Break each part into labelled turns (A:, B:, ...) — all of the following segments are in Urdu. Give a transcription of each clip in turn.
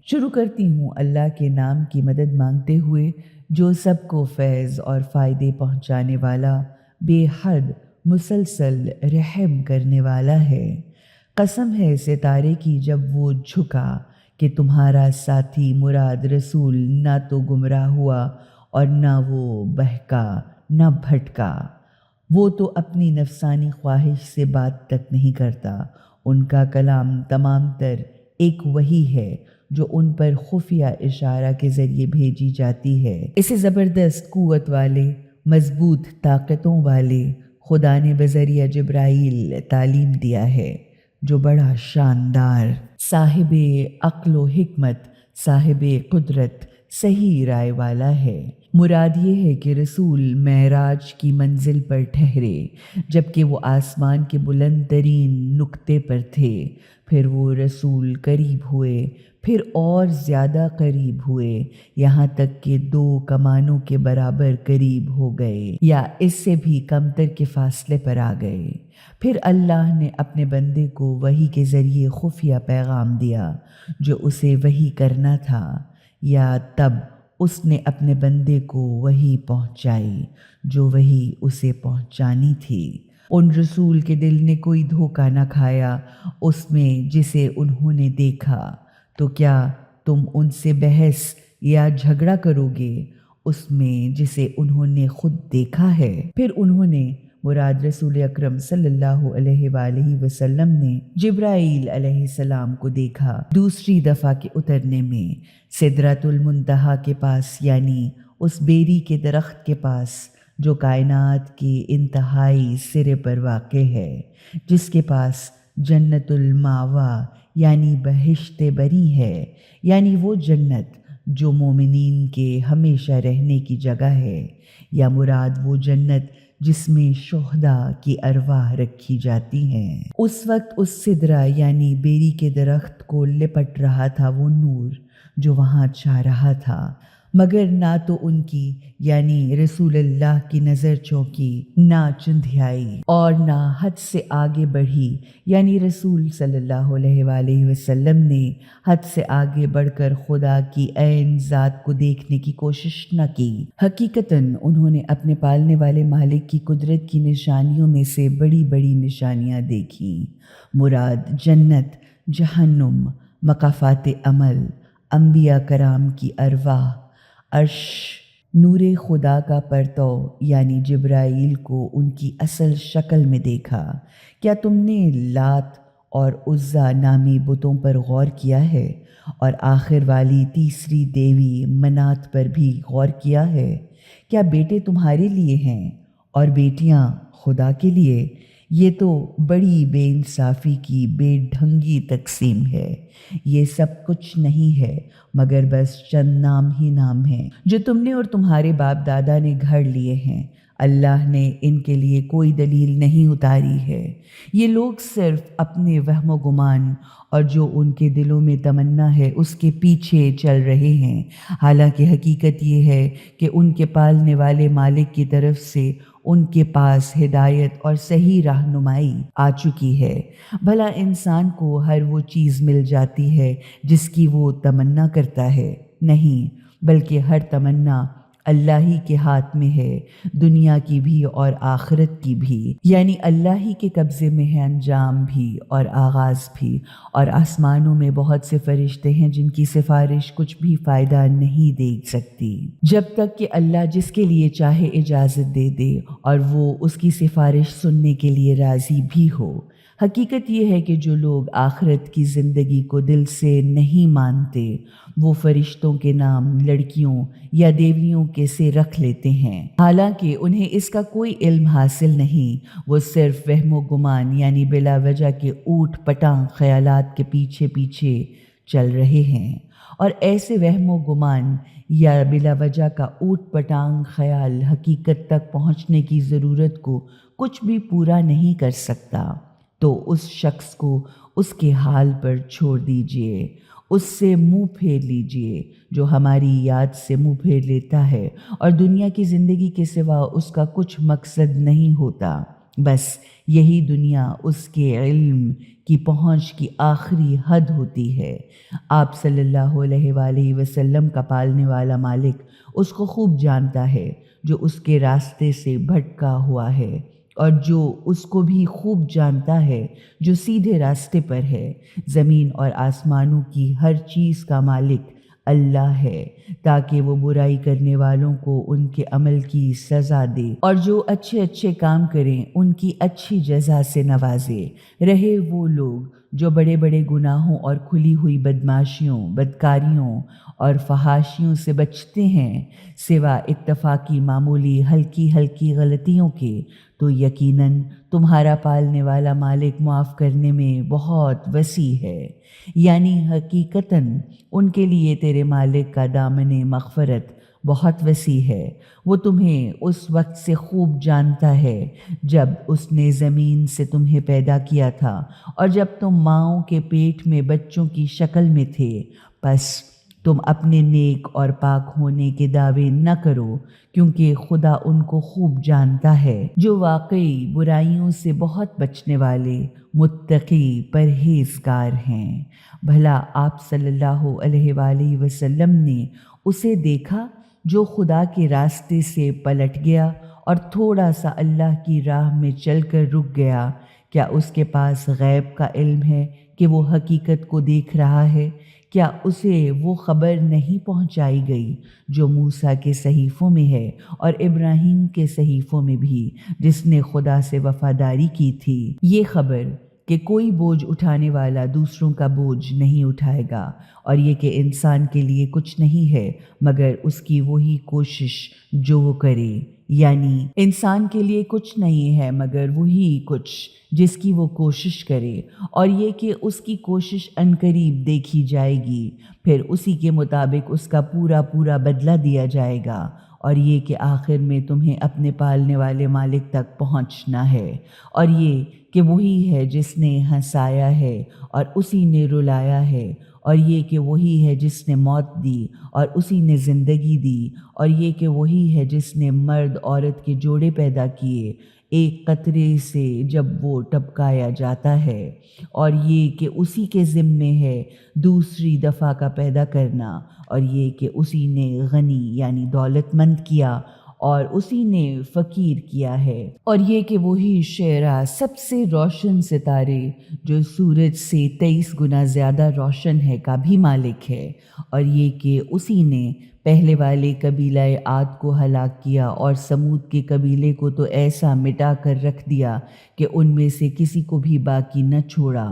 A: شروع کرتی ہوں اللہ کے نام کی مدد مانگتے ہوئے جو سب کو فیض اور فائدے پہنچانے والا، بے حد مسلسل رحم کرنے والا ہے۔ قسم ہے ستارے کی جب وہ جھکا کہ تمہارا ساتھی مراد رسول نہ تو گمراہ ہوا اور نہ وہ بہکا نہ بھٹکا۔ وہ تو اپنی نفسانی خواہش سے بات تک نہیں کرتا، ان کا کلام تمام تر ایک وحی ہے جو ان پر خفیہ اشارہ کے ذریعے بھیجی جاتی ہے۔ اسے زبردست قوت والے، مضبوط طاقتوں والے خدا نے بذریعہ جبرائیل تعلیم دیا ہے، جو بڑا شاندار، صاحب عقل و حکمت، صاحب قدرت، صحیح رائے والا ہے۔ مراد یہ ہے کہ رسول معراج کی منزل پر ٹھہرے جبکہ وہ آسمان کے بلند ترین نقطے پر تھے، پھر وہ رسول قریب ہوئے، پھر اور زیادہ قریب ہوئے، یہاں تک کہ 2 کمانوں کے برابر قریب ہو گئے یا اس سے بھی کمتر کے فاصلے پر آ گئے۔ پھر اللہ نے اپنے بندے کو وحی کے ذریعے خفیہ پیغام دیا جو اسے وحی کرنا تھا، یا تب اس نے اپنے بندے کو وحی پہنچائی جو وحی اسے پہنچانی تھی۔ ان رسول کے دل نے کوئی دھوکہ نہ کھایا اس میں جسے انہوں نے دیکھا، تو کیا تم ان سے بحث یا جھگڑا کرو گے اس میں جسے انہوں نے خود دیکھا ہے؟ پھر انہوں نے، مراد رسول اکرم صلی اللہ علیہ وآلہ وسلم نے جبرائیل علیہ السلام کو دیکھا دوسری دفعہ کے اترنے میں سدرۃ المنتہا کے پاس، یعنی اس بیری کے درخت کے پاس جو کائنات کے انتہائی سرے پر واقع ہے، جس کے پاس جنت الماوا یعنی بہشت بری ہے، یعنی وہ جنت جو مومنین کے ہمیشہ رہنے کی جگہ ہے، یا مراد وہ جنت جس میں شہداء کی ارواح رکھی جاتی ہیں۔ اس وقت اس سدرہ یعنی بیری کے درخت کو لپٹ رہا تھا وہ نور جو وہاں چھا رہا تھا، مگر نہ تو ان کی یعنی رسول اللہ کی نظر چونکی، نہ چندھیائی اور نہ حد سے آگے بڑھی، یعنی رسول صلی اللہ علیہ وآلہ وسلم نے حد سے آگے بڑھ کر خدا کی عین ذات کو دیکھنے کی کوشش نہ کی۔ حقیقتاً انہوں نے اپنے پالنے والے مالک کی قدرت کی نشانیوں میں سے بڑی بڑی نشانیاں دیکھیں، مراد جنت، جہنم، مقافات عمل، انبیاء کرام کی ارواح، عرش، نور خدا کا پرتو یعنی جبرائیل کو ان کی اصل شکل میں دیکھا۔ کیا تم نے لات اور عزیٰ نامی بتوں پر غور کیا ہے، اور آخر والی تیسری دیوی منات پر بھی غور کیا ہے؟ کیا بیٹے تمہارے لیے ہیں اور بیٹیاں خدا کے لیے؟ یہ تو بڑی بے انصافی کی بے ڈھنگی تقسیم ہے۔ یہ سب کچھ نہیں ہے مگر بس چند نام ہی نام ہیں جو تم نے اور تمہارے باپ دادا نے گھڑ لیے ہیں۔ اللہ نے ان کے لیے کوئی دلیل نہیں اتاری ہے۔ یہ لوگ صرف اپنے وہم و گمان اور جو ان کے دلوں میں تمنا ہے اس کے پیچھے چل رہے ہیں، حالانکہ حقیقت یہ ہے کہ ان کے پالنے والے مالک کی طرف سے ان کے پاس ہدایت اور صحیح رہنمائی آ چکی ہے۔ بھلا انسان کو ہر وہ چیز مل جاتی ہے جس کی وہ تمنا کرتا ہے؟ نہیں، بلکہ ہر تمنا اللہ ہی کے ہاتھ میں ہے، دنیا کی بھی اور آخرت کی بھی، یعنی اللہ ہی کے قبضے میں ہے انجام بھی اور آغاز بھی، اور آسمانوں میں بہت سے فرشتے ہیں جن کی سفارش کچھ بھی فائدہ نہیں دے سکتی جب تک کہ اللہ جس کے لیے چاہے اجازت دے دے اور وہ اس کی سفارش سننے کے لیے راضی بھی ہو۔ حقیقت یہ ہے کہ جو لوگ آخرت کی زندگی کو دل سے نہیں مانتے وہ فرشتوں کے نام لڑکیوں یا دیویوں کے سے رکھ لیتے ہیں، حالانکہ انہیں اس کا کوئی علم حاصل نہیں۔ وہ صرف وہم و گمان یعنی بلا وجہ کے اوٹ پٹانگ خیالات کے پیچھے پیچھے چل رہے ہیں، اور ایسے وہم و گمان یا بلا وجہ کا اوٹ پٹانگ خیال حقیقت تک پہنچنے کی ضرورت کو کچھ بھی پورا نہیں کر سکتا۔ تو اس شخص کو اس کے حال پر چھوڑ دیجئے، اس سے منہ پھیر لیجئے جو ہماری یاد سے منہ پھیر لیتا ہے اور دنیا کی زندگی کے سوا اس کا کچھ مقصد نہیں ہوتا۔ بس یہی دنیا اس کے علم کی پہنچ کی آخری حد ہوتی ہے۔ آپ صلی اللہ علیہ وآلہ وسلم کا پالنے والا مالک اس کو خوب جانتا ہے جو اس کے راستے سے بھٹکا ہوا ہے، اور جو اس کو بھی خوب جانتا ہے جو سیدھے راستے پر ہے۔ زمین اور آسمانوں کی ہر چیز کا مالک اللہ ہے، تاکہ وہ برائی کرنے والوں کو ان کے عمل کی سزا دے اور جو اچھے اچھے کام کریں ان کی اچھی جزا سے نوازے۔ رہے وہ لوگ جو بڑے بڑے گناہوں اور کھلی ہوئی بدماشیوں، بدکاریوں اور فحاشیوں سے بچتے ہیں، سوا اتفاقی معمولی ہلکی ہلکی غلطیوں کے، تو یقیناً تمہارا پالنے والا مالک معاف کرنے میں بہت وسیع ہے۔ یعنی حقیقتاً ان کے لیے تیرے مالک کا دامن مغفرت بہت وسیع ہے۔ وہ تمہیں اس وقت سے خوب جانتا ہے جب اس نے زمین سے تمہیں پیدا کیا تھا اور جب تم ماؤں کے پیٹ میں بچوں کی شکل میں تھے۔ پس تم اپنے نیک اور پاک ہونے کے دعوے نہ کرو، کیونکہ خدا ان کو خوب جانتا ہے جو واقعی برائیوں سے بہت بچنے والے متقی پرہیزگار ہیں۔ بھلا آپ صلی اللہ علیہ وآلہ وسلم نے اسے دیکھا جو خدا کے راستے سے پلٹ گیا اور تھوڑا سا اللہ کی راہ میں چل کر رک گیا؟ کیا اس کے پاس غیب کا علم ہے کہ وہ حقیقت کو دیکھ رہا ہے؟ کیا اسے وہ خبر نہیں پہنچائی گئی جو موسیٰ کے صحیفوں میں ہے اور ابراہیم کے صحیفوں میں بھی، جس نے خدا سے وفاداری کی تھی؟ یہ خبر کہ کوئی بوجھ اٹھانے والا دوسروں کا بوجھ نہیں اٹھائے گا، اور یہ کہ انسان کے لیے کچھ نہیں ہے مگر اس کی وہی کوشش جو وہ کرے۔ یعنی انسان کے لیے کچھ نہیں ہے مگر وہی کچھ جس کی وہ کوشش کرے، اور یہ کہ اس کی کوشش عنقریب دیکھی جائے گی، پھر اسی کے مطابق اس کا پورا پورا بدلہ دیا جائے گا، اور یہ کہ آخر میں تمہیں اپنے پالنے والے مالک تک پہنچنا ہے، اور یہ کہ وہی ہے جس نے ہنسایا ہے اور اسی نے رلایا ہے، اور یہ کہ وہی ہے جس نے موت دی اور اسی نے زندگی دی، اور یہ کہ وہی ہے جس نے مرد عورت کے جوڑے پیدا کیے ایک قطرے سے جب وہ ٹپکایا جاتا ہے، اور یہ کہ اسی کے ذمے ہے دوسری دفعہ کا پیدا کرنا، اور یہ کہ اسی نے غنی یعنی دولت مند کیا اور اسی نے فقیر کیا ہے، اور یہ کہ وہی شعرا سب سے روشن ستارے جو سورج سے 23 گنا زیادہ روشن ہے کا بھی مالک ہے، اور یہ کہ اسی نے پہلے والے قبیلہ عاد کو ہلاک کیا اور سمود کے قبیلے کو تو ایسا مٹا کر رکھ دیا کہ ان میں سے کسی کو بھی باقی نہ چھوڑا،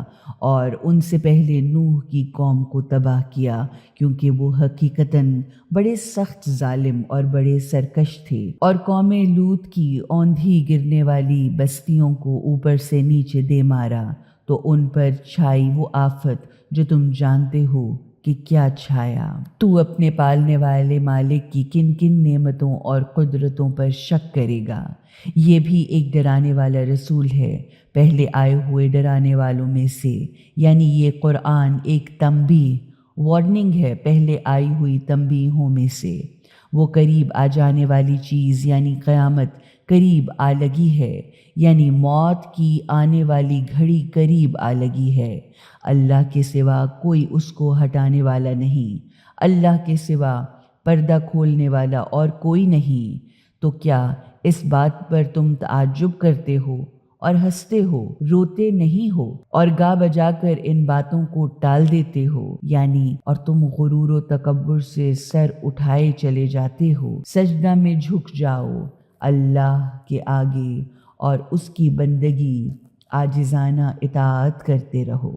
A: اور ان سے پہلے نوح کی قوم کو تباہ کیا، کیونکہ وہ حقیقتاً بڑے سخت ظالم اور بڑے سرکش تھے۔ اور قوم لوط کی اوندھی گرنے والی بستیوں کو اوپر سے نیچے دے مارا، تو ان پر چھائی وہ آفت جو تم جانتے ہو کہ کیا چھایا۔ تو اپنے پالنے والے مالک کی کن کن نعمتوں اور قدرتوں پر شک کرے گا؟ یہ بھی ایک ڈرانے والا رسول ہے پہلے آئے ہوئے ڈرانے والوں میں سے، یعنی یہ قرآن ایک تنبیہ وارننگ ہے پہلے آئی ہوئی تنبیہوں میں سے۔ وہ قریب آ جانے والی چیز یعنی قیامت قریب آ لگی ہے، یعنی موت کی آنے والی گھڑی قریب آ لگی ہے۔ اللہ کے سوا کوئی اس کو ہٹانے والا نہیں، اللہ کے سوا پردہ کھولنے والا اور کوئی نہیں۔ تو کیا اس بات پر تم تعجب کرتے ہو اور ہنستے ہو، روتے نہیں ہو اور گا بجا کر ان باتوں کو ٹال دیتے ہو؟ یعنی اور تم غرور و تکبر سے سر اٹھائے چلے جاتے ہو۔ سجدہ میں جھک جاؤ اللہ کے آگے اور اس کی بندگی عاجزانہ اطاعت کرتے رہو۔